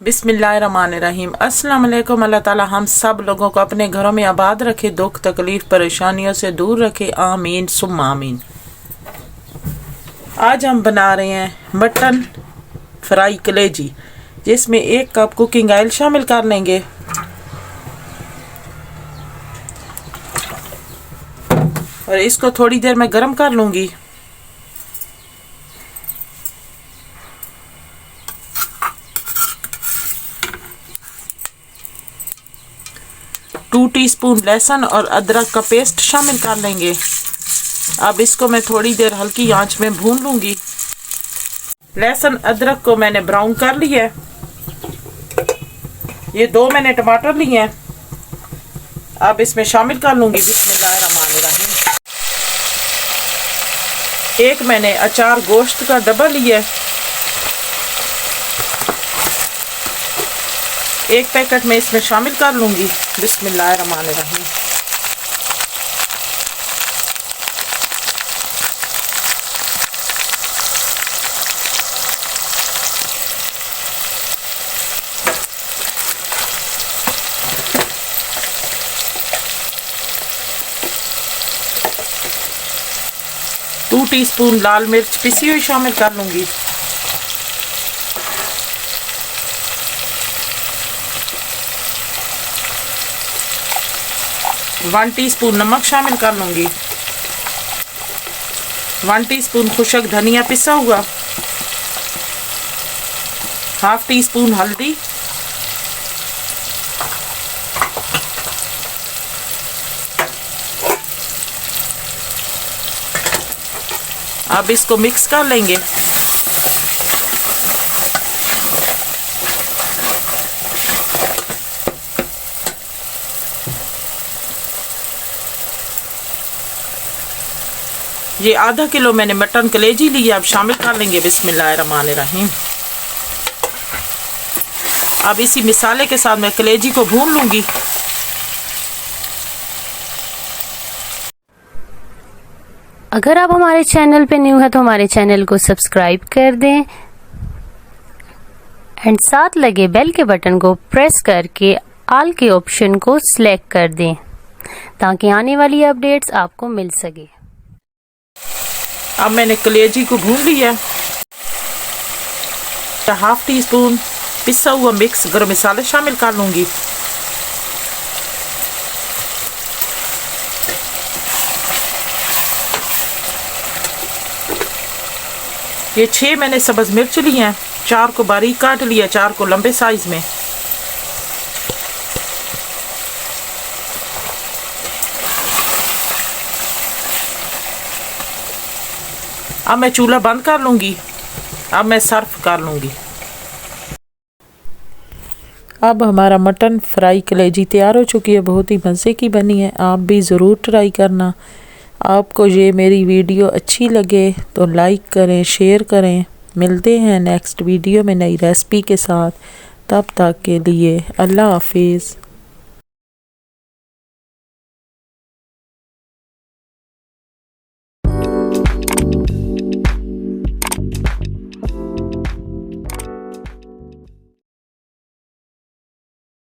बिस्मिल्लाहिर्रहमानिर्रहीम। अस्सलाम वालेकुम। अल्लाह ताला हम सब लोगों को अपने घरों में आबाद रखे, दुख तकलीफ परेशानियों से दूर रखे, आमीन सुम्मा आमीन। आज हम बना रहे हैं मटन फ्राई कलेजी, जिसमें 1 कप कुकिंग ऑयल शामिल कर लेंगे। और इसको थोड़ी देर में गर्म कर लूंगी। टू टीस्पून लहसुन और अदरक का पेस्ट शामिल कर लेंगे। अब इसको मैं थोड़ी देर हल्की आंच में भून लूंगी। लहसुन अदरक को मैंने ब्राउन कर लिया है। ये 2 मैंने टमाटर लिए हैं, अब इसमें शामिल कर लूंगी। बिस्मिल्लाहिर्रहमानिर्रहीम। 1 मैंने अचार गोश्त का डब्बा लिया है, 1 पैकेट में इसमें शामिल कर लूंगी। बिस्मिल्लाहिर्रहमानिर्रहीम। टू टीस्पून लाल मिर्च पिसी हुई शामिल कर लूंगी। वन टीस्पून नमक शामिल कर लूंगी। 1 टीस्पून खुशक धनिया पिसा हुआ। हाफ टीस्पून हल्दी। अब इसको मिक्स कर लेंगे। ये आधा किलो मैंने मटन कलेजी ली है, अब शामिल कर लेंगे। बिस्मिल्लाहिर्रहमानिर्रहीम। अब इसी मसाले के साथ मैं कलेजी को भून लूंगी। अगर आप हमारे चैनल पे न्यू है तो हमारे चैनल को सब्सक्राइब कर दें एंड साथ लगे बेल के बटन को प्रेस करके ऑल के ऑप्शन को सिलेक्ट कर दें ताकि आने वाली अपडेट्स आपको मिल सके। अब मैंने कलेजी को भून लिया। हाफ टीस्पून पिसा हुआ मिक्स गरम मसाला शामिल कर लूंगी। ये 6 मैंने सब्ज मिर्च ली हैं, 4 को बारीक काट लिया, 4 को लंबे साइज में। अब मैं चूल्हा बंद कर लूंगी। अब मैं सर्व कर लूंगी। अब हमारा मटन फ्राई कलेजी तैयार हो चुकी है, बहुत ही मज़े की बनी है। आप भी ज़रूर ट्राई करना। आपको ये मेरी वीडियो अच्छी लगे तो लाइक करें, शेयर करें। मिलते हैं नेक्स्ट वीडियो में नई रेसिपी के साथ। तब तक के लिए अल्लाह हाफिज़।